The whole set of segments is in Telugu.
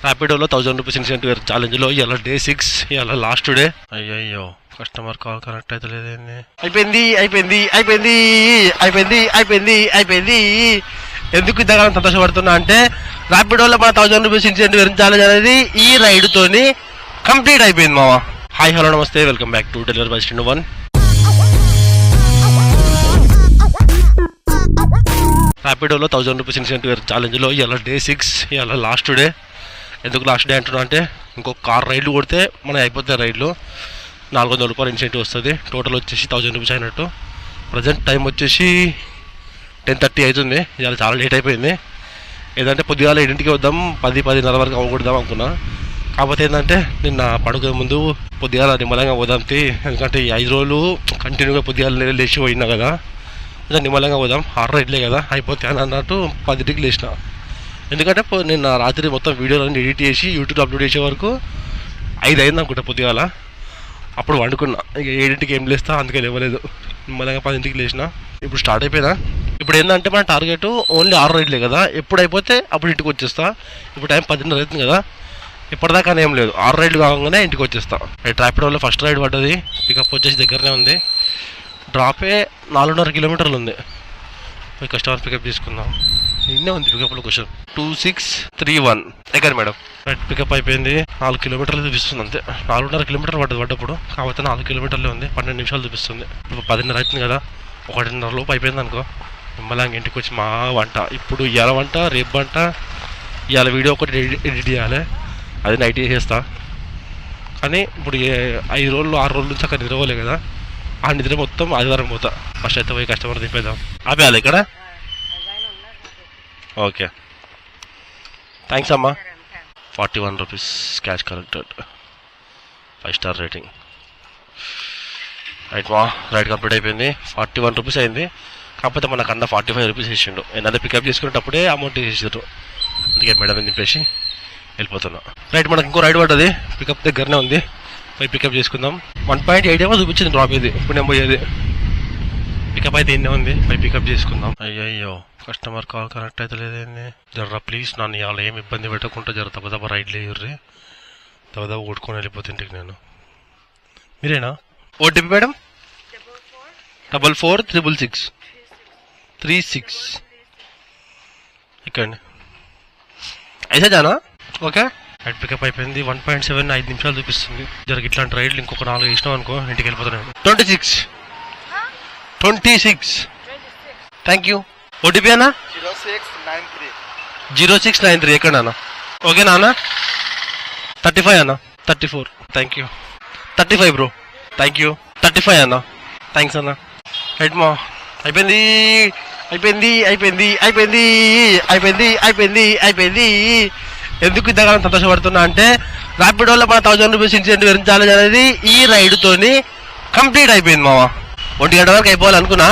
ర్యాపిడోలో 1000 రూపీస్ ఇన్సెంటివ్ ఛాలెంజ్లో ఇలా డే 6, ఇలా లాస్ట్ డే. అయ్యయ్యో కస్టమర్ కాల్ కనెక్ట్ అయితే లేదండి. అయిపోయింది. ఎందుకు ఇంతకాలం సంతోషపడుతున్నా అంటే ర్యాపిడోలో మన 1000 రూపీస్ ఇన్సెంటివ్ ఛాలెంజ్ అనేది ఈ రైడ్ తోని కంప్లీట్ అయిపోయింది మావా. Hi hello namaste, welcome back to delivery by stand 1. ర్యాపిడోలో 1000 రూపీస్ ఇన్సెంటివ్ ఛాలెంజ్లో ఇలా డే 6, ఇలా లాస్ట్ డే. ఎందుకు లాస్ట్ డే అంటున్నా అంటే ఇంకొక కార్ రైడ్లు కొడితే మనకి అయిపోతాయి రైడ్లు. 400 రూపాయలు ఇన్సెంటివ్ వస్తుంది. టోటల్ వచ్చేసి 1000 రూపీస్ అయినట్టు. ప్రజెంట్ టైం వచ్చేసి 10:30 అవుతుంది. ఇలా చాలా లేట్ అయిపోయింది. ఏదంటే పొద్దుగాల 7ంటికి వద్దాం, 10-10:30 వరకు అవ్వకూడదాం అనుకున్నా. కాకపోతే ఏంటంటే నిన్న పడుకునే ముందు పొద్దుగాల నిమ్మలంగా పోదాం. ఎందుకంటే ఈ 5 రోజులు కంటిన్యూగా పొద్దుగాల లేచి పోయినా కదా, నిమ్మలంగా పోదాం, 6 రైడ్లే కదా అయిపోతాయి అని అన్నట్టు 10ంటికి లేచిన. ఎందుకంటే నిన్న రాత్రి మొత్తం వీడియోలన్నీ ఎడిట్ చేసి యూట్యూబ్ అప్లోడ్ చేసే వరకు 5 అయింది అనుకుంటా పొద్దుగాల. అప్పుడు వండుకున్నా. ఇక 7ంటికి ఏం లేస్తా, అందుకే లేవలేదు. నిమ్మలంగా 10ంటికి లేచిన. ఇప్పుడు స్టార్ట్ అయిపోయినా. ఇప్పుడు ఏంటంటే మన టార్గెట్ ఓన్లీ 6 రైడ్లే కదా, ఎప్పుడు అయిపోతే అప్పుడు ఇంటికి వచ్చేస్తా. ఇప్పుడు టైం 10:30 అవుతుంది కదా, ఇప్పటిదాకా ఏం లేదు. 6 రైడ్లు కాగానే ఇంటికి వచ్చేస్తా. ర్యాపిడోలో ఫస్ట్ రైడ్ పడ్డది. పికప్ వచ్చేసి దగ్గరనే ఉంది. డ్రాపే 4.5 కిలోమీటర్లు ఉంది. పోయి కస్టమర్ పికప్ తీసుకుందాం. ఇన్నే ఉంది పికప్ లొకేషన్ 2631 ఎక్కడ మేడం. రైట్ పికప్ అయిపోయింది. 4 కిలోమీటర్లు చూపిస్తుంది అంతే. 4.5 కిలోమీటర్లు పడ్డప్పుడు, కాకపోతే 4 కిలోమీటర్లే ఉంది. 12 నిమిషాలు చూపిస్తుంది. ఇప్పుడు 10:30 అవుతుంది కదా, 1:30 లోపు అయిపోయింది అనుకో. నిమ్మలంగా ఇంటికి వచ్చి మా వంట, ఇప్పుడు ఇవాళ వంట, రేపు వంట, ఇవాళ వీడియో ఒకటి ఎడిట్ చేయాలి, అది నైట్ చేసేస్తా. కానీ ఇప్పుడు 5 రోజులు 6 రోజుల నుంచి అక్కడ నిద్రపోలే కదా, ఆ నిద్ర మొత్తం ఆదివారం పోతా. ఫస్ట్ అయితే పోయి కస్టమర్ దింపేద్దాం. ఆపేయాలి ఇక్కడ. ఓకే థ్యాంక్స్ అమ్మా. 41 rupees cash collected, 5 star rating. Right మా రైట్ కంప్లీట్ అయిపోయింది. 41 రూపీస్ అయింది. కాకపోతే మనకు అన్న 45 రూపీస్ ఇచ్చిండు. ఏంటంటే పికప్ చేసుకునేటప్పుడే అమౌంట్ వేసేసారు. అందుకే మేడం దింపేసి వెళ్ళిపోతున్నా. రైట్ మనకు ఇంకో రైడ్ పడ్డది, పికప్ దగ్గరనే ఉంది. పోయి పికప్ చేసుకుందాం. 1.8 ఏమో చూపించింది డ్రాప్. ఇది ఇప్పుడు నేను పోయేది. పికప్ అయితే ఎన్నే ఉంది, పోయి పికప్ చేసుకుందాం. అయ్యయ్యో కస్టమర్ కాల్ కనెక్ట్ అయితే లేదండి. జర్రా ప్లీజ్ నన్ను ఇవాళ ఏమి ఇబ్బంది పెట్టకుండా జర దెబ్బ రైడ్లు వేయర్రి. దెబ్బ కొట్టుకొని వెళ్ళిపోతే ఇంటికి నేను. మీరేనా? OTP madam 444636 ఇక్కడండి. అయితే జానా ఓకే. రైట్ పికప్ అయిపోయింది. 1.7 5 నిమిషాలు చూపిస్తుంది. జర ఇట్లాంటి రైడ్లు ఇంకొక 4 ఇష్టం అనుకో, ఇంటికి వెళ్ళిపోతున్నాను. 26 థ్యాంక్ యూ. ఓటీపీ అన్నా 0693 ఎక్కడ అన్న? ఓకేనా అన్న? 35 అన్న, 34 thank you. 35 bro thank you. 35 అన్న, థ్యాంక్స్ అన్న. రైట్ మా అయిపోయింది. ఎందుకు ఇంతకాలం సంతోషపడుతున్నా అంటే ర్యాపిడోలో మన 1000 రూపీస్ ఇన్సెంటివ్ ఛాలెంజ్ అనేది ఈ రైడ్ తోని కంప్లీట్ అయిపోయింది మావా. 1 గంట వరకు అయిపోవాలనుకున్నా,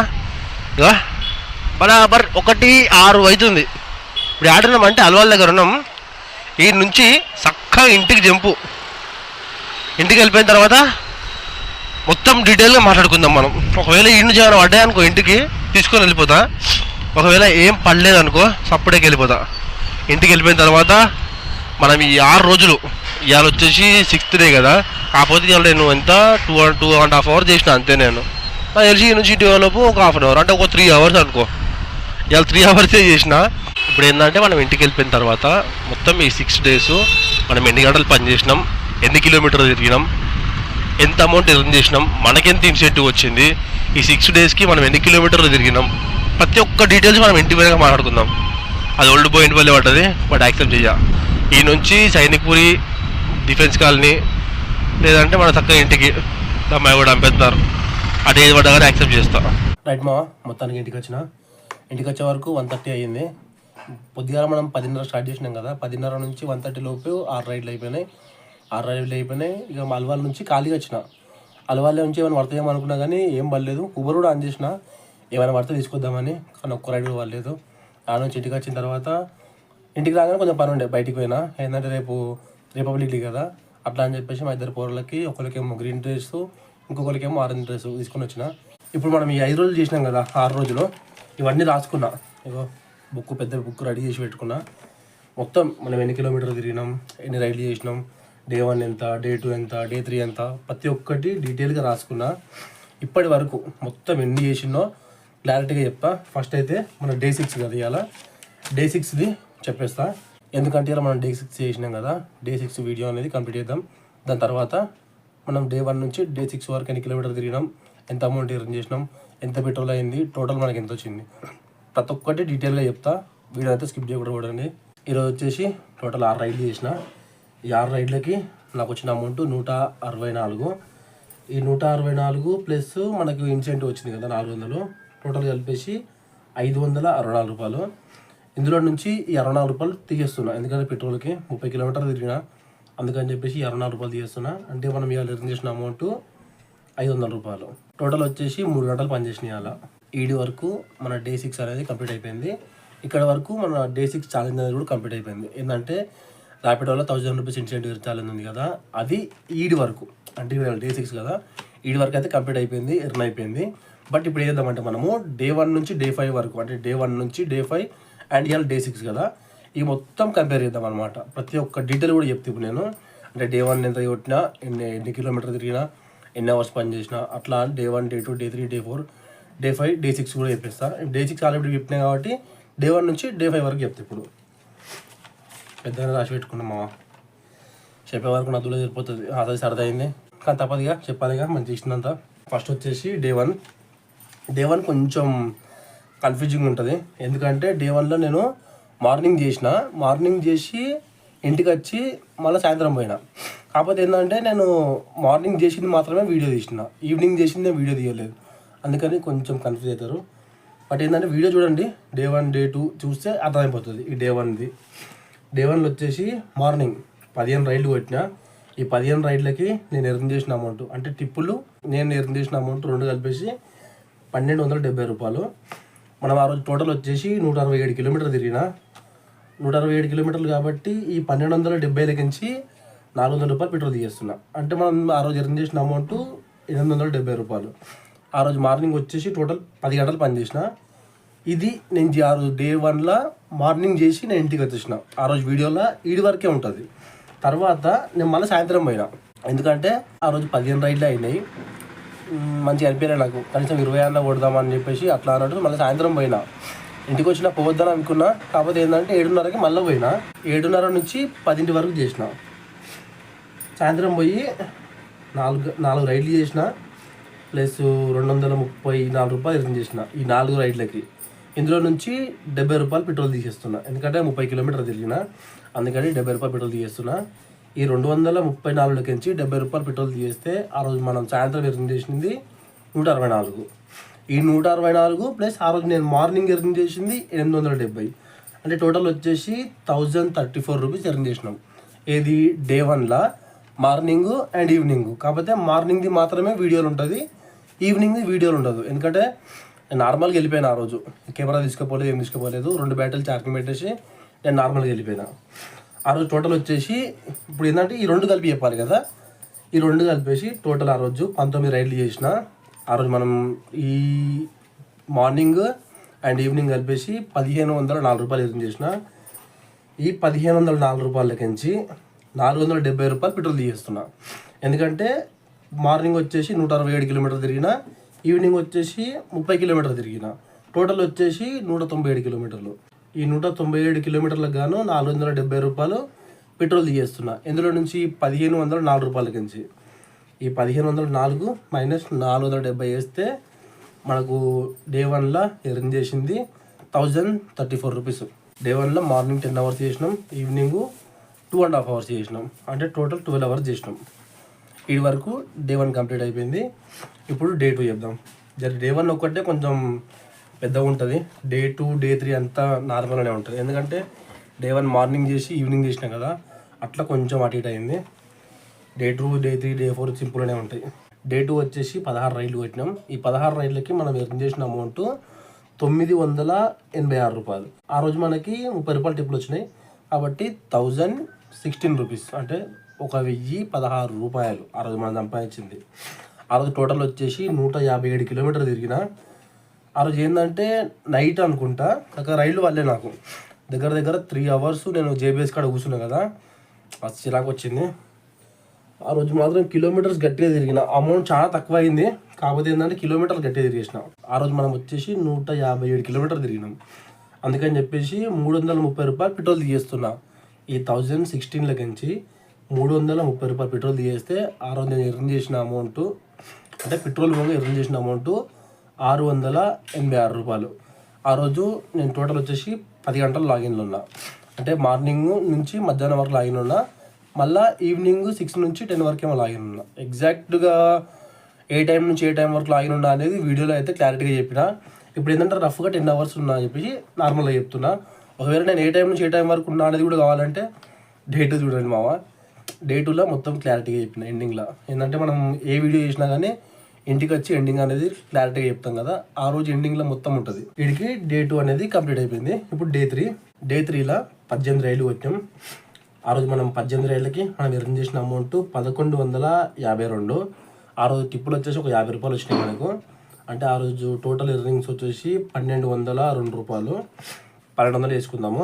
బరాబర్ 1:06 అవుతుంది. ఇప్పుడు ఆడున్నామంటే అల్వాల్ దగ్గర ఉన్నాం. ఈ నుంచి చక్కగా ఇంటికి జంపు. ఇంటికి వెళ్ళిపోయిన తర్వాత మొత్తం డీటెయిల్గా మాట్లాడుకుందాం మనం. ఒకవేళ ఈ నుంచి ఏమైనా పడ్డాయనుకో ఇంటికి తీసుకొని వెళ్ళిపోతా. ఒకవేళ ఏం పడలేదు అనుకో సప్పుడేకి వెళ్ళిపోతా. ఇంటికి వెళ్ళిపోయిన తర్వాత మనం ఈ 6 రోజులు, ఇవాళ వచ్చేసి 6th డే కదా, కాకపోతే ఇవాళ నేను ఎంత 2.5 అవర్స్ చేసిన అంతే. నేను తెలిసి ఈ నుంచి ఇంటి లోపు ఒక 1/2 అవర్, అంటే ఒక 3 అవర్స్ అనుకో. ఇవాళ 3 అవర్సే చేసిన. ఇప్పుడు ఏంటంటే మనం ఇంటికి వెళ్ళిపోయిన తర్వాత మొత్తం ఈ 6 డేస్ మనం ఎన్ని గంటలు పని చేసినాం, ఎన్ని కిలోమీటర్లు తిరిగినాం, ఎంత అమౌంట్ ఎర్న్ చేసినాం, మనకెంత ఇన్సెంటివ్ వచ్చింది, ఈ 6 డేస్కి మనం ఎన్ని కిలోమీటర్లు తిరిగినాం, ప్రతి ఒక్క డీటెయిల్స్ మనం ఇంటి మీద మాట్లాడుకుందాం. అది ఓల్డ్ పోయింట్ వల్లే పడ్డది, బట్ యాక్సెప్ట్ చెయ్య. ఈ నుంచి సైనిక్పురి డిఫెన్స్ కాలనీ, లేదంటే మన చక్కగా ఇంటికి అమ్మాయి కూడా అంపేస్తారు. అటు ఏది పడ్డా కానీ యాక్సెప్ట్ చేస్తా. రైట్ మా మొత్తానికి ఇంటికి వచ్చే వరకు 1:30 అయ్యింది. పొద్దుగాల మనం 10:30 స్టార్ట్ చేసినాం కదా, 10:30 నుంచి 1:30 లోపు 6 రైడ్లు అయిపోయినాయి. ఇక అల్వాల్ నుంచి ఖాళీగా వచ్చిన. అల్వాల్ నుంచి ఏమైనా పడతాయేమో అనుకున్నా కానీ ఏం పడలేదు. ఊబర్ కూడా ఆన్ చేసిన, ఏమైనా పడితే తీసుకొద్దామని, కానీ ఒక్క రైడ్ కూడా పడలేదు. ఆ నుంచి ఇంటికి వచ్చిన తర్వాత ఇంటికి రాగానే కొంచెం పని ఉండే, బయటికి పోయినా. ఏంటంటే రేపు రిపబ్లిక్ డే కదా, అట్లా అని చెప్పేసి మా 2 పోరలకి, ఒకరికేమో గ్రీన్ డ్రెస్, ఇంకొకరికేమో ఆరెంజ్ డ్రెస్ తీసుకొని వచ్చిన. ఇప్పుడు మనం ఈ 5 రోజులు చేసినాం కదా, 6 రోజులు ఇవన్నీ రాసుకున్నా. ఇగో పెద్ద బుక్ రెడీ చేసి పెట్టుకున్నా. మొత్తం మనం ఎన్ని కిలోమీటర్లు తిరిగినాం, ఎన్ని రైడ్లు చేసినాం, డే 1 ఎంత, డే 2 ఎంత, డే 3 ఎంత, ప్రతి ఒక్కటి డీటెయిల్గా రాసుకున్నా. ఇప్పటి వరకు మొత్తం ఎన్ని చేసినో క్లారిటీగా చెప్తా. ఫస్ట్ అయితే మన డే 6 కదా, ఇవాళ డే 6ది చెప్పేస్తా. ఎందుకంటే ఇలా మనం డే 6 చేసినాం కదా, డే 6 వీడియో అనేది కంప్లీట్ చేద్దాం. దాని తర్వాత మనం డే 1 నుంచి డే 6 వరకు ఎన్ని కిలోమీటర్లు తిరిగినాం, ఎంత అమౌంట్ ఎర్న్ చేసినాం, ఎంత పెట్రోల్ అయింది, టోటల్ మనకి ఎంత వచ్చింది, ప్రతి ఒక్కటి డీటెయిల్గా చెప్తా. వీడియో అయితే స్కిప్ చేయకుండా చూడండి. ఈరోజు వచ్చేసి టోటల్ 6 రైడ్లు చేసిన. ఈ 6 రైడ్లకి నాకు వచ్చిన అమౌంట్ 164. ఈ 164 ప్లస్ మనకు ఇన్సెంటివ్ వచ్చింది కదా 400, టోటల్ కలిపేసి 564 రూపాయలు. ఇందులో నుంచి ఈ 64 రూపాయలు తీసేస్తున్నా, ఎందుకంటే పెట్రోల్కి 30 కిలోమీటర్లు తిరిగినా, అందుకని చెప్పేసి 64 రూపాయలు తీసేస్తున్నా. అంటే మనం ఇవాళ ఎర్న్ చేసిన అమౌంట్ 500 రూపాయలు. టోటల్ వచ్చేసి 3 గంటలు పనిచేసిన ఇవాళ. ఈడి వరకు మన డే 6 అనేది కంప్లీట్ అయిపోయింది. ఇక్కడ వరకు మన డే 6 ఛాలెంజ్ అనేది కూడా కంప్లీట్ అయిపోయింది. ఏంటంటే ర్యాపిడోలో 1000 రూపీస్ ఇన్సెంటివ్ ఛాలెంజ్ ఉంది కదా, అది ఈడి వరకు, అంటే డే 6 కదా, ఈడి వరకు అయితే కంప్లీట్ అయిపోయింది, ఎర్న్ అయిపోయింది. బట్ ఇప్పుడు ఏం చేద్దామంటే మనము డే 1 నుంచి డే 5 వరకు, అంటే డే 1 నుంచి డే 5 అండ్ ఇవాళ డే 6 కదా, ఈ మొత్తం కంపేర్ చేద్దాం అనమాట. ప్రతి ఒక్క డీటెయిల్ కూడా చెప్తే ఇప్పుడు నేను, అంటే డే 1 ఎంత కొట్టినా, ఎన్ని కిలోమీటర్ తిరిగినా, ఎన్ని అవర్స్ పని చేసినా, అట్లా day 1, day 2, day 3, day 4, day 5, day 6 కూడా చెప్పేస్తా. డే 6 ఆల్రెడీ చెప్పినా కాబట్టి డే 1 నుంచి డే 5 వరకు చెప్తా. ఇప్పుడు పెద్దగా రాసి పెట్టుకున్నాం మామ, చెప్పే వరకు నా దూరం సరిపోతుంది. అది సరదా అయింది కానీ తప్పదుగా చెప్పాలిగా మంచి ఇచ్చినంత. ఫస్ట్ వచ్చేసి డే 1. డే 1 కొంచెం కన్ఫ్యూజింగ్ ఉంటుంది, ఎందుకంటే డే 1లో నేను మార్నింగ్ చేసి ఇంటికి వచ్చి మళ్ళీ సాయంత్రం పోయినా. కాకపోతే ఏంటంటే నేను మార్నింగ్ చేసింది మాత్రమే వీడియో తీసిన, ఈవినింగ్ చేసింది నేను వీడియో తీయలేదు, అందుకని కొంచెం కన్ఫ్యూజ్ అవుతారు. బట్ ఏంటంటే వీడియో చూడండి, డే 1, డే 2 చూస్తే అర్థమైపోతుంది. ఈ డే 1ది, డే 1లో వచ్చేసి మార్నింగ్ 15 రైడ్లు కొట్టిన. ఈ 15 రైడ్లకి నేను ఎర్న్ చేసిన అమౌంట్, అంటే టిప్పులు నేను ఎర్న్ చేసిన అమౌంట్ రెండు కలిపేసి 1270 రూపాయలు. మనం ఆ రోజు టోటల్ వచ్చేసి 167 కిలోమీటర్లు తిరిగిన. 167 కిలోమీటర్లు కాబట్టి ఈ 1270 400 రూపాయలు పెట్రోల్ తీసేస్తున్నా. అంటే మనం ఆ రోజు ఎర్న్ చేసిన అమౌంట్ 870 రూపాయలు. ఆ రోజు మార్నింగ్ వచ్చేసి టోటల్ 10 గంటలు పనిచేసిన. ఇది నేను ఆ రోజు డే 1లో మార్నింగ్ చేసి నేను ఇంటికి వచ్చేసిన. ఆ రోజు వీడియోలో ఈడి వరకే ఉంటుంది. తర్వాత నేను మళ్ళీ సాయంత్రం పోయినా, ఎందుకంటే ఆ రోజు 15 రైడ్లు అయినాయి, మంచిగా అనిపించలే నాకు, కనీసం 20 అన్న కొడదామని చెప్పేసి అట్లా అన్నట్టు మళ్ళీ సాయంత్రం పోయినా. ఇంటికి వచ్చినా పోవద్దని అనుకున్నా, కాకపోతే ఏంటంటే 7:30కి మళ్ళీ పోయినా. 7:30 నుంచి 10 వరకు చేసిన. సాయంత్రం పోయి 4 రైడ్లు చేసిన, ప్లస్ 234 రూపాయలు ఎర్న్ చేసిన ఈ 4 రైడ్లకి. ఇందులో నుంచి 70 రూపాయలు పెట్రోల్ తీసేస్తున్నా, ఎందుకంటే 30 కిలోమీటర్లు తిరిగిన, అందుకని 70 రూపాయలు పెట్రోల్ తీసేస్తున్నా. ఈ 234 నుంచి 70 రూపాయలు పెట్రోల్ తీసేస్తే ఆ రోజు మనం సాయంత్రం ఎర్న్ చేసింది 164. ఈ 164 ప్లస్ ఆ రోజు నేను మార్నింగ్ ఎర్న్ చేసింది 870, అంటే టోటల్ వచ్చేసి 1034 రూపీస్ ఎర్న్ చేసినాం. ఏది డే 1లో మార్నింగ్ అండ్ ఈవినింగ్. కాకపోతే మార్నింగ్ది మాత్రమే వీడియోలు ఉంటుంది, ఈవినింగ్ది వీడియోలు ఉండదు. ఎందుకంటే నేను నార్మల్గా వెళ్ళిపోయాను. ఆ రోజు కెమెరా తీసుకుపోలేదు, ఏం తీసుకోపోలేదు, 2 బ్యాటరీలు ఛార్జింగ్ పెట్టేసి నేను నార్మల్గా వెళ్ళిపోయినా. ఆ రోజు టోటల్ వచ్చేసి ఇప్పుడు ఏంటంటే ఈ 2 కలిపి చెప్పాలి కదా, ఈ 2 కలిపేసి టోటల్ ఆ రోజు 19 రైడ్లు చేసిన. ఆ రోజు మనం ఈ మార్నింగ్ అండ్ ఈవినింగ్ కలిపేసి 1504 రూపాయలు ఎర్న్ చేసిన. ఈ 1504 రూపాయలకించి 470 రూపాయలు పెట్రోల్ తీసేస్తున్నా, ఎందుకంటే మార్నింగ్ వచ్చేసి 167 కిలోమీటర్లు తిరిగిన, ఈవినింగ్ వచ్చేసి 30 కిలోమీటర్లు తిరిగిన, టోటల్ వచ్చేసి 197 కిలోమీటర్లు. ఈ 197 కిలోమీటర్లకు గాను 470 రూపాయలు పెట్రోల్ తీసేస్తున్నా. ఇందులో నుంచి 1504 రూపాయలకించి ఈ 1504 మైనస్ 470 వేస్తే మనకు డే 1లో ఎర్న్ చేసింది 1034 రూపీస్. డే 1లో మార్నింగ్ 10 అవర్స్ చేసినాం, ఈవినింగ్ 2.5 అవర్స్ చేసినాం, అంటే టోటల్ 12 అవర్స్ చేసినాం. ఈ వరకు డే 1 కంప్లీట్ అయిపోయింది. ఇప్పుడు డే 2 చెప్దాం. డే 1 ఒక్కటే కొంచెం పెద్దగా ఉంటుంది, డే 2, డే 3 అంతా నార్మల్గానే ఉంటుంది. ఎందుకంటే డే 1 మార్నింగ్ చేసి ఈవినింగ్ చేసినాం కదా, అట్లా కొంచెం అటు ఇటు అయింది. డే 2, డే 3, డే 4 సింపుల్గానే ఉంటాయి. డే 2 వచ్చేసి 16 రైడ్లు కొట్టినాం. ఈ 16 రైడ్లకి మనం ఎర్న్ చేసిన అమౌంట్ 986 రూపాయలు. ఆ రోజు మనకి 30 రూపాయలు టిప్పులు వచ్చినాయి, కాబట్టి 1016 రూపీస్, అంటే 1016 రూపాయలు ఆ రోజు మనం సంపాదించింది. ఆ రోజు టోటల్ వచ్చేసి 157 కిలోమీటర్లు తిరిగిన. ఆ రోజు ఏంటంటే నైట్ అనుకుంటా, అక్కడ రైళ్ళు వల్లే నాకు దగ్గర దగ్గర 3 hours నేను జేబీఎస్ కాడ కూర్చున్నా కదా, అది చిరాకు వచ్చింది. ఆ రోజు మాత్రం కిలోమీటర్స్ గట్టిగా తిరిగిన. అమౌంట్ చాలా తక్కువ అయింది, కాకపోతే ఏంటంటే కిలోమీటర్లు గట్టిగా తిరిగేసిన. ఆ రోజు మనం వచ్చేసి 157 కిలోమీటర్లు తిరిగినాం. అందుకని చెప్పేసి 330 రూపాయలు పెట్రోల్ తీసేస్తున్నా. ఈ 2016 330 రూపాయలు పెట్రోల్ తీసేస్తే ఆ రోజు నేను ఎర్న్ చేసిన అమౌంట్, అంటే పెట్రోల్ పోగా ఎర్న్ చేసిన అమౌంట్ 686 రూపాయలు. ఆ రోజు నేను టోటల్ వచ్చేసి 10 గంటలు లాగిన్లో ఉన్నా. అంటే మార్నింగ్ నుంచి మధ్యాహ్నం వరకు లాగిన్ ఉన్నా, మళ్ళీ ఈవినింగ్ 6 నుంచి 10 వరకు ఏమో లాగిన్ ఉన్నా. ఎగ్జాక్ట్గా ఏ టైం నుంచి ఏ టైం వరకు లాగిన్ ఉన్నా అనేది వీడియోలో అయితే క్లారిటీగా చెప్పిన. ఇప్పుడు ఏంటంటే రఫ్గా 10 hours ఉన్నా అని చెప్పేసి నార్మల్గా చెప్తున్నా. ఒకవేళ నేను ఏ టైం నుంచి ఏ టైం వరకు ఉన్నా అనేది కూడా కావాలంటే డే 2 చూడండి మావా. డే 2లో మొత్తం క్లారిటీగా చెప్పిన. ఎండింగ్లో ఏంటంటే మనం ఏ వీడియో చేసినా కానీ ఇంటికి వచ్చి ఎండింగ్ అనేది క్లారిటీగా చెప్తాం కదా, ఆ రోజు ఎండింగ్లో మొత్తం ఉంటుంది. వీడికి డే 2 అనేది కంప్లీట్ అయిపోయింది. ఇప్పుడు డే 3. డే 3లో 18 రైళ్ళు వచ్చాం. ఆ రోజు మనం 18 రైళ్ళకి మనం ఎర్న్ చేసిన అమౌంట్ 1152. ఆ రోజు టిప్పులు వచ్చేసి ఒక 50 రూపాయలు వచ్చినాయి మనకు. అంటే ఆ రోజు టోటల్ ఎర్నింగ్స్ వచ్చేసి 1202 రూపాయలు, 1200 వేసుకుందాము.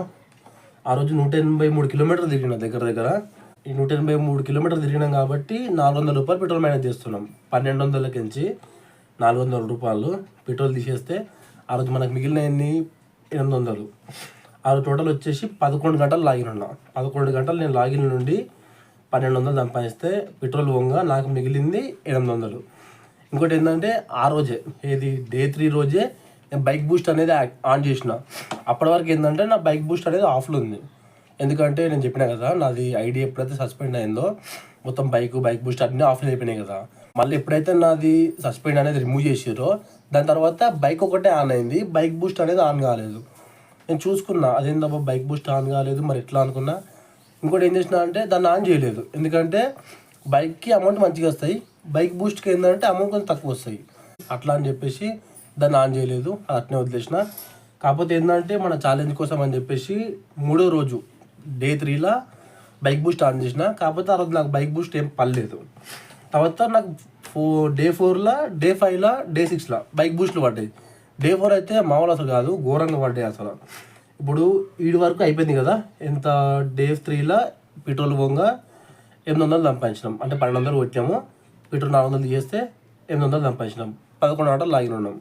ఆ రోజు 183 కిలోమీటర్లు తిరిగిన. దగ్గర దగ్గర ఈ 183 కిలోమీటర్లు తిరిగినాం కాబట్టి 400 రూపాయలు పెట్రోల్ మేనేజ్ చేస్తున్నాం. 1200 400 రూపాయలు పెట్రోల్ తీసేస్తే ఆ రోజు మనకు మిగిలిన 800. ఆ రోజు టోటల్ వచ్చేసి 11 గంటలు లాగిన్ ఉన్నా. 11 గంటలు నేను లాగిన్ నుండి 1200 సంపాదిస్తే పెట్రోల్ పోగా నాకు మిగిలింది 800. ఇంకోటి ఏంటంటే ఆ రోజే ఏది డే 3 రోజే నేను బైక్ బూస్ట్ అనేది ఆన్ చేసిన. అప్పటి వరకు ఏంటంటే నా బైక్ బూస్ట్ అనేది ఆఫ్లో ఉంది. ఎందుకంటే నేను చెప్పినా కదా, నాది ఐడి ఎప్పుడైతే సస్పెండ్ అయిందో మొత్తం బైక్ బూస్ట్ అన్నీ ఆఫ్ అయిపోయినాయి కదా. మళ్ళీ ఎప్పుడైతే నాది సస్పెండ్ అనేది రిమూవ్ చేసారో దాని తర్వాత బైక్ ఒకటే ఆన్ అయింది, బైక్ బూస్ట్ అనేది ఆన్ కాలేదు. నేను చూసుకున్నా అదేందబ్బా బైక్ బూస్ట్ ఆన్ కాలేదు మరి ఎట్లా అనుకున్నా. ఇంకోటి ఏం చేసినా అంటే దాన్ని ఆన్ చేయలేదు, ఎందుకంటే బైక్కి అమౌంట్ మంచిగా వస్తాయి, బైక్ బూస్ట్కి ఏంటంటే అమౌంట్ కొంచెం తక్కువ వస్తాయి. అట్లా అని చెప్పేసి దాన్ని ఆన్ చేయలేదు, అట్నే వదిలేసిన. కాకపోతే ఏంటంటే మన ఛాలెంజ్ కోసం అని చెప్పేసి 3వ రోజు డే 3లో బైక్ బూస్ట్ ఆన్ చేసిన. కాకపోతే ఆ రోజు నాకు బైక్ బూస్ట్ ఏం పడలేదు. తర్వాత నాకు డే 4లో, డే 5లో, డే 6లో బైక్ బూస్ట్లు పడ్డాయి. డే 4 అయితే మామూలు అసలు కాదు, ఘోరంగా పడ్డాయి అసలు. ఇప్పుడు ఈడి వరకు అయిపోయింది కదా, ఎంత డే 3లో పెట్రోల్ పోగా 800 సంపాదించినాం. అంటే 1200 కొట్టాము, పెట్రోల్ 400 చేస్తే 800 సంపాదించినాం. 11 గంటలు లాగిన్ ఉన్నాం.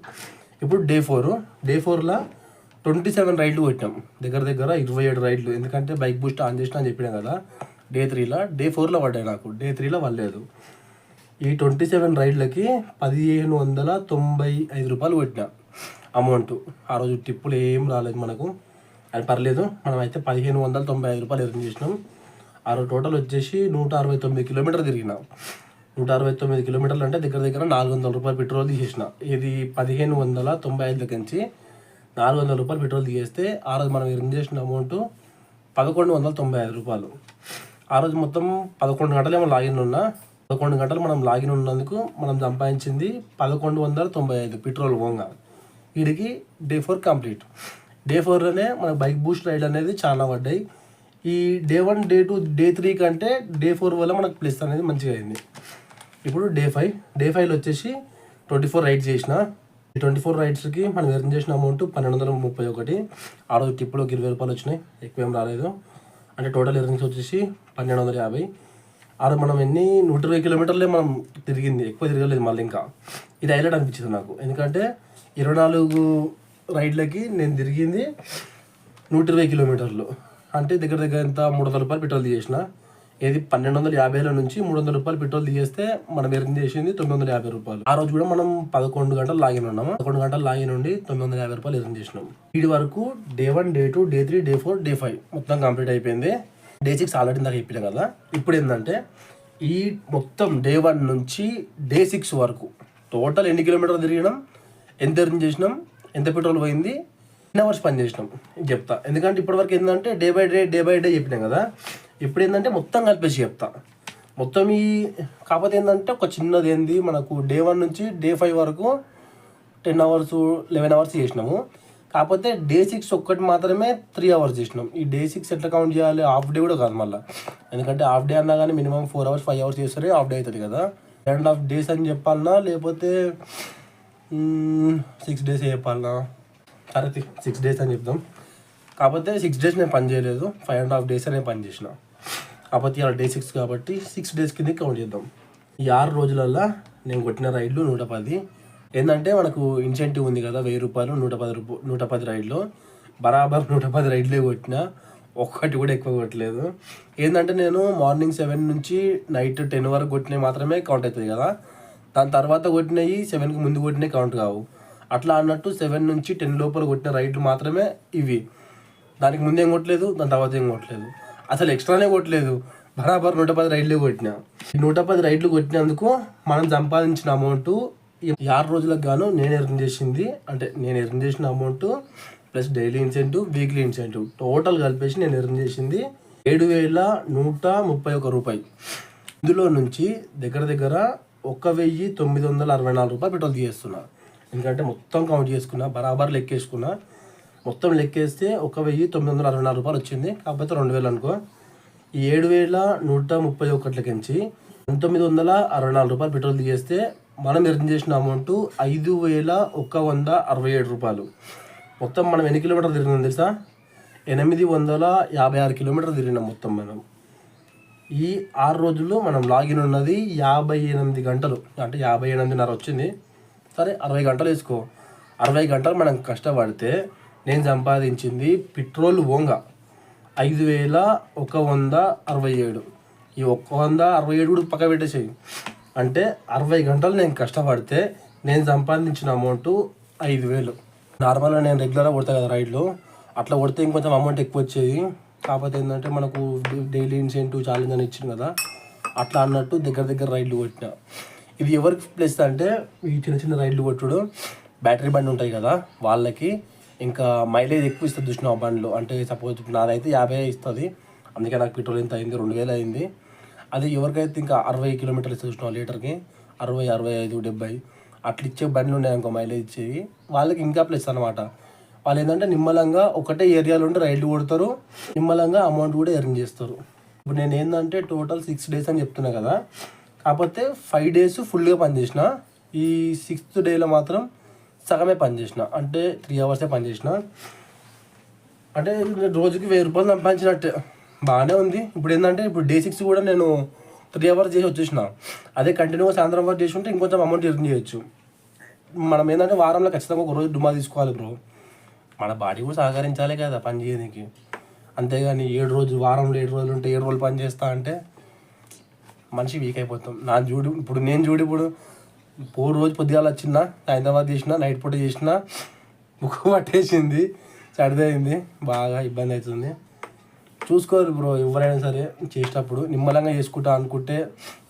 ఇప్పుడు డే 4. డే 4లో 27 రైడ్లు కొట్టాం. దగ్గర దగ్గర 27 రైడ్లు, ఎందుకంటే బైక్ బూస్ట్ ఆన్ చేసిన అని చెప్పినా కదా. డే 3లో, డే 4లో పడ్డాయి నాకు, డే 3లో పడలేదు. ఈ 27 రైడ్లకి 1595 రూపాయలు కొట్టిన అమౌంట్. ఆ రోజు టిప్పులు ఏం రాలేదు మనకు, అది పర్లేదు. మనం అయితే 1595 రూపాయలు ఎర్న్ చేసినాం. ఆ రోజు టోటల్ వచ్చేసి 169 కిలోమీటర్లు తిరిగిన. 169 కిలోమీటర్లు అంటే దగ్గర దగ్గర 400 రూపాయలు పెట్రోల్ తీసేసిన. ఇది 1595 నుంచి 400 రూపాయలు పెట్రోల్ తీసేస్తే ఆ రోజు మనం ఎర్న్ చేసిన అమౌంట్ 1195 రూపాయలు. ఆ రోజు మొత్తం 11 గంటలు ఏమో లాగిన్ ఉన్నా. 11 గంటలు మనం లాగిన్ ఉన్నందుకు మనం సంపాదించింది 1195 పెట్రోల్ పోగా. వీడికి డే 4 కంప్లీట్. డే 4లోనే మన బైక్ బూస్ట్ రైడ్ అనేది చాలా పడ్డాయి. ఈ డే 1, డే 2, డే 3 కంటే డే 4 వల్ల మనకు ప్లస్ అనేది మంచిగా అయింది. ఇప్పుడు డే 5. డే 5లో వచ్చేసి 24 రైడ్స్ చేసిన. ఈ 24 రైడ్స్కి మనం ఎర్న్ చేసిన అమౌంట్ 1231. ఆ రోజు టిప్పులోకి 20 రూపాయలు వచ్చినాయి, ఎక్కువ ఏం రాలేదు. అంటే టోటల్ ఎర్నింగ్స్ వచ్చేసి 1250. ఆ రోజు మనం 120 కిలోమీటర్లే మనం తిరిగింది, ఎక్కువ తిరగలేదు మళ్ళీ. ఇంకా ఇది హైలైట్ అనిపించింది నాకు, ఎందుకంటే 24 రైడ్లకి నేను తిరిగింది 120 కిలోమీటర్లు. అంటే దగ్గర దగ్గర ఎంత 300 రూపాయలు పెట్రోల్ తీసేసిన. ఏది 1250 నుంచి 300 రూపాయలు పెట్రోల్ తీసేస్తే మనం ఎర్న్ చేసింది 950 రూపాయలు. ఆ రోజు కూడా మనం 11 గంటలు లాగిన్ ఉన్నాము. 11 గంటలు లాగిన్ ఉండి 950 రూపాయలు ఎర్న్ చేసినాం. వీడి వరకు day 1, day 2, day 3, day 4, day 5 మొత్తం కంప్లీట్ అయిపోయింది. డే 6 ఆల్రెడీ దాకా చెప్పినా కదా. ఇప్పుడు ఏంటంటే ఈ మొత్తం డే 1 నుంచి డే 6 వరకు టోటల్ ఎన్ని కిలోమీటర్లు తిరిగినాం, ఎంత ఎర్న్ చేసినాం, ఎంత పెట్రోల్ పోయింది, ఎన్ని అవర్స్ పని చేసినాం చెప్తా. ఎందుకంటే ఇప్పటివరకు ఏంటంటే డే బై డే చెప్పినాం కదా. ఇప్పుడు ఏంటంటే మొత్తం కలిపేసి చెప్తా. మొత్తం ఈ కాకపోతే ఏంటంటే ఒక చిన్నది ఏంది, మనకు డే 1 నుంచి డే 5 వరకు 10 hours 11 hours చేసినాము. కాకపోతే డే 6 ఒక్కటి మాత్రమే 3 hours చేసినాం. ఈ డే 6 ఎట్లా కౌంట్ చేయాలి, హాఫ్ డే కూడా కాదు మళ్ళీ. ఎందుకంటే హాఫ్ డే అన్నా కానీ మినిమం 4 hours 5 hours చేస్తే హాఫ్ డే అవుతుంది కదా. 2.5 days అని చెప్పాలన్నా, లేకపోతే 6 days చెప్పాలన్నా. సరే 6 days అని చెప్దాం. కాకపోతే 6 days నేను పని చేయలేదు, 5.5 days నేను పని చేసిన. కాకపోతే ఇలా Day 6 కాబట్టి 6 days కింద కౌంట్ చేద్దాం. ఈ 6 రోజులల్లో నేను కొట్టిన రైడ్లు 110. ఏంటంటే మనకు ఇన్సెంటివ్ ఉంది కదా, 1000 రూపాయలు, 110 రైడ్లు, బరాబర్ 110 రైడ్లే కొట్టిన, ఒక్కటి కూడా ఎక్కువ కొట్టలేదు. ఏంటంటే నేను మార్నింగ్ 7 నుంచి నైట్ 10 వరకు కొట్టినవి మాత్రమే కౌంట్ అవుతుంది కదా, దాని తర్వాత కొట్టినవి 7కి ముందు కొట్టినవి కౌంట్ కావు. అట్లా అన్నట్టు 7 నుంచి 10 లోపల కొట్టిన రైడ్లు మాత్రమే ఇవి. దానికి ముందు ఏం కొట్టలేదు, దాని తర్వాత ఏం కొట్టలేదు, అసలు ఎక్స్ట్రానే కొట్టలేదు. బరాబర్ 110 రైడ్లే కొట్టినా. 110 రైడ్లు కొట్టినందుకు మనం సంపాదించిన అమౌంట్ 6 రోజులకు గాను నేను ఎర్న్ చేసిన amount plus daily incentive, weekly incentive total కలిపేసి నేను ఎర్న్ చేసింది 7,131 రూపాయలు. ఇందులో నుంచి దగ్గర 1,964 రూపాయలు పెట్రోల్ తీసేస్తున్నా. ఎందుకంటే మొత్తం కౌంట్ చేసుకున్నా, బరాబర్ లెక్కేసుకున్నా. మొత్తం లెక్కేస్తే 1,964 రూపాయలు వచ్చింది. కాకపోతే 2,000 అనుకో. ఈ 7,131 1964 రూపాయలు పెట్రోల్ తీసేస్తే మనం ఎర్న్ చేసిన అమౌంట్ 5,167 రూపాయలు. మొత్తం మనం ఎన్ని కిలోమీటర్లు తిరిగినాం తెలుసా? 856 కిలోమీటర్లు తిరిగినాం మొత్తం మనం. ఈ 6 రోజుల్లో మనం లాగిన్ ఉన్నది 58 గంటలు, అంటే 58.5 వచ్చింది. సరే 60 గంటలు వేసుకో. 60 గంటలు మనం కష్టపడితే నేను సంపాదించింది పెట్రోల్ ఓంగా 5,167. ఈ 167 కూడా పక్క పెట్టేసేయి. అంటే 60 గంటలు నేను కష్టపడితే నేను సంపాదించిన అమౌంట్ 5,000. నార్మల్గా నేను రెగ్యులర్గా కొడతా కదా రైడ్లు, అట్లా కొడితే ఇంకొంచెం అమౌంట్ ఎక్కువ వచ్చేది. కాకపోతే ఏంటంటే మనకు డైలీ ఇన్సెంటివ్ ఛాలెంజ్ అని ఇచ్చింది కదా, అట్లా అన్నట్టు దగ్గర రైడ్లు కొట్టిన. ఇది ఎవరికి ప్లస్ అంటే ఈ చిన్న రైడ్లు కొట్టుడు, బ్యాటరీ బండి ఉంటాయి కదా వాళ్ళకి, ఇంకా మైలేజ్ ఎక్కువ ఇస్తుంది చూసిన బండ్లు. అంటే సపోజ్ నాదైతే 50 ఇస్తుంది, అందుకే నాకు పెట్రోల్ ఎంత అయింది, 2,000 అయింది. అది ఎవరికైతే ఇంకా 60 కిలోమీటర్లు ఇస్తుంది చూసిన లీటర్కి, 60, 65, 70 అట్లా ఇచ్చే బండ్లు ఉన్నాయి అనుకో మైలేజ్ ఇచ్చేవి, వాళ్ళకి ఇంకా ప్లస్ అనమాట. వాళ్ళు ఏంటంటే నిమ్మలంగా ఒకటే ఏరియాలో ఉండి రైడ్లు కొడతారు, నిమ్మలంగా అమౌంట్ కూడా ఎర్న్ చేస్తారు. ఇప్పుడు నేను ఏంటంటే టోటల్ 6 days అని చెప్తున్నా కదా, కాకపోతే 5 days ఫుల్గా పనిచేసిన. ఈ 6th డేలో మాత్రం సగమే పనిచేసిన, అంటే 3 hours పనిచేసిన. అంటే రోజుకి 1,000 రూపాయలు సంపాదించినట్టే, బాగానే ఉంది. ఇప్పుడు ఏంటంటే ఇప్పుడు Day 6 కూడా నేను 3 hours చేసి వచ్చేసిన. అదే కంటిన్యూగా సాయంత్రం వరకు చేసి ఉంటే ఇంకొంచెం అమౌంట్ ఎర్న్ చేయొచ్చు. మనం ఏంటంటే వారంలో ఖచ్చితంగా ఒక రోజు డుమా తీసుకోవాలి బ్రో, మన బాడీ కూడా సహకరించాలి కదా పని చేయడానికి. అంతేగాని వారంలో 7 రోజులు ఉంటే 7 రోజులు పని చేస్తా అంటే మనిషి వీక్ అయిపోతాం. నేను చూడు ఇప్పుడు 4 రోజు పొద్దుగాల వచ్చిన, హైదరాబాద్ చేసిన, నైట్ పూట చేసిన, ముక్కు పట్టేసింది, సర్ది అయింది, బాగా ఇబ్బంది అవుతుంది. చూసుకోరు బ్రో ఎవరైనా సరే చేసేటప్పుడు. నిమ్మలంగా చేసుకుంటా అనుకుంటే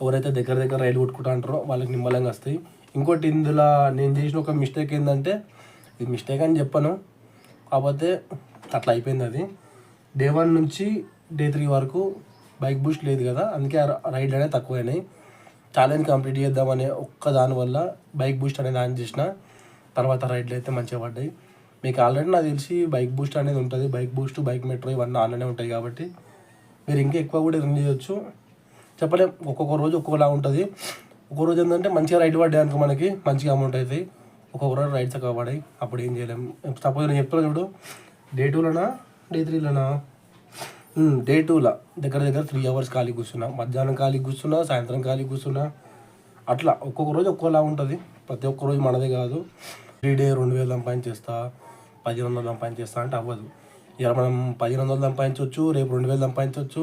ఎవరైతే దగ్గర రైలు కొట్టుకుంటా అంటారో వాళ్ళకి నిమ్మలంగా వస్తాయి. ఇంకోటి ఇందులో నేను చేసిన ఒక మిస్టేక్ ఏంటంటే, ఇది మిస్టేక్ అని చెప్పను, కాకపోతే అట్లా అయిపోయింది. అది Day 1 నుంచి Day 3 వరకు బైక్ బూస్ట్ లేదు కదా, అందుకే రైడ్ అనేది తక్కువైనాయి. ఛాలెంజ్ కంప్లీట్ చేద్దామనే ఒక్క దానివల్ల బైక్ బూస్ట్ అనేది ఆన్ చేసిన, తర్వాత రైడ్లు అయితే మంచిగా పడ్డాయి. మీకు ఆల్రెడీ నాకు తెలిసి బైక్ బూస్ట్ అనేది ఉంటుంది, బైక్ బూస్ట్, బైక్ మెట్రో ఇవన్నీ ఆన్లైనే ఉంటాయి కాబట్టి మీరు ఇంకా ఎక్కువ కూడా ఎర్న్ చేయొచ్చు. చెప్పలేం, ఒక్కొక్క రోజు ఒక్కొక్కలా ఉంటుంది. ఒక్కొక్క రోజు ఏంటంటే మంచిగా రైడ్ పడ్డాయి అనుకో మనకి మంచిగా అమౌంట్ అవుతాయి, ఒక్కొక్క రోజు రైడ్స్ ఎక్కువ పడాయి, అప్పుడు ఏం చేయలేం. సపోజ్ నేను చెప్తున్నా చూడు, Day 2లోనా Day 3లోనా, Day 2లో దగ్గర 3 hours ఖాళీ కూర్చున్నా, మధ్యాహ్నం ఖాళీ కూర్చున్నా, సాయంత్రం ఖాళీ కూర్చున్నా. అట్లా ఒక్కొక్క రోజు ఒక్కోలా ఉంటుంది, ప్రతి ఒక్క రోజు మనదే కాదు. 3 day 2,000 సంపాదించేస్తా, 1,500 సంపాదించేస్తా అంటే అవ్వదు. ఇలా మనం 1,500 సంపాదించవచ్చు, రేపు 2,000 సంపాదించవచ్చు,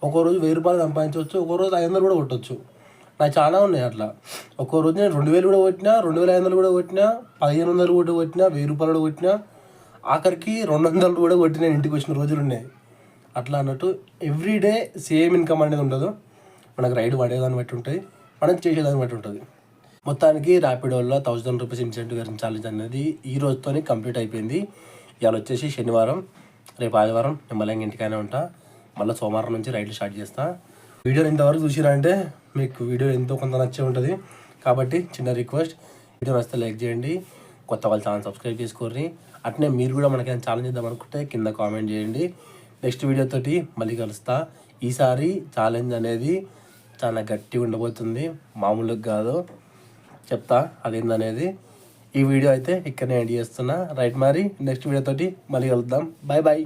ఒక్కో రోజు 1,000 రూపాయలు సంపాదించవచ్చు, ఒక్కో రోజు 500 కూడా కొట్టవచ్చు. నాకు చాలా ఉన్నాయి అట్లా. ఒక్కో రోజు నేను 2,000 కూడా కొట్టినా, 2,500 కూడా కొట్టినా, 1,500 కూడా కొట్టినా, 1,000 రూపాయలు కూడా కొట్టినా, ఆఖరికి 200 కూడా కొట్టి నేను ఇంటికి వచ్చిన రోజులు ఉన్నాయి. అట్లా అన్నట్టు ఎవ్రీడే సేమ్ ఇన్కమ్ అనేది ఉండదు, మనకు రైడ్ పడేదాన్ని బట్టి ఉంటుంది, మనం చేసేదాన్ని బట్టి ఉంటుంది. మొత్తానికి ర్యాపిడోలో 1,000 రూపీస్ ఇన్సెంటివ్ ఛాలెంజ్ అనేది ఈ రోజుతోనే కంప్లీట్ అయిపోయింది. ఇవాళ వచ్చేసి శనివారం, రేపు ఆదివారం నిమ్మలంగా ఇంటికైనా ఉంటా, మళ్ళీ సోమవారం నుంచి రైడ్లు స్టార్ట్ చేస్తా. వీడియోని ఇంతవరకు చూసిరంటే మీకు వీడియో ఎంతో కొంత నచ్చే ఉంటుంది. కాబట్టి చిన్న రిక్వెస్ట్, వీడియో నచ్చితే లైక్ చేయండి, కొత్త వాళ్ళు ఛానల్ సబ్స్క్రైబ్ చేసుకోండి. అట్నే మీరు కూడా మనకైనా ఛాలెంజ్ చేద్దాం అనుకుంటే కింద కామెంట్ చేయండి. నెక్స్ట్ వీడియోతోటి మళ్ళీ కలుస్తా. ఈసారి ఛాలెంజ్ అనేది చాలా గట్టిగా ఉండబోతుంది, మామూలుగా కాదు, చెప్తా అదేందనేది. ఈ వీడియో అయితే ఇక్కడనే ఎండ్ చేస్తున్నా. రైట్, మరి నెక్స్ట్ వీడియో తోటి మళ్ళీ కలుద్దాం. Bye bye.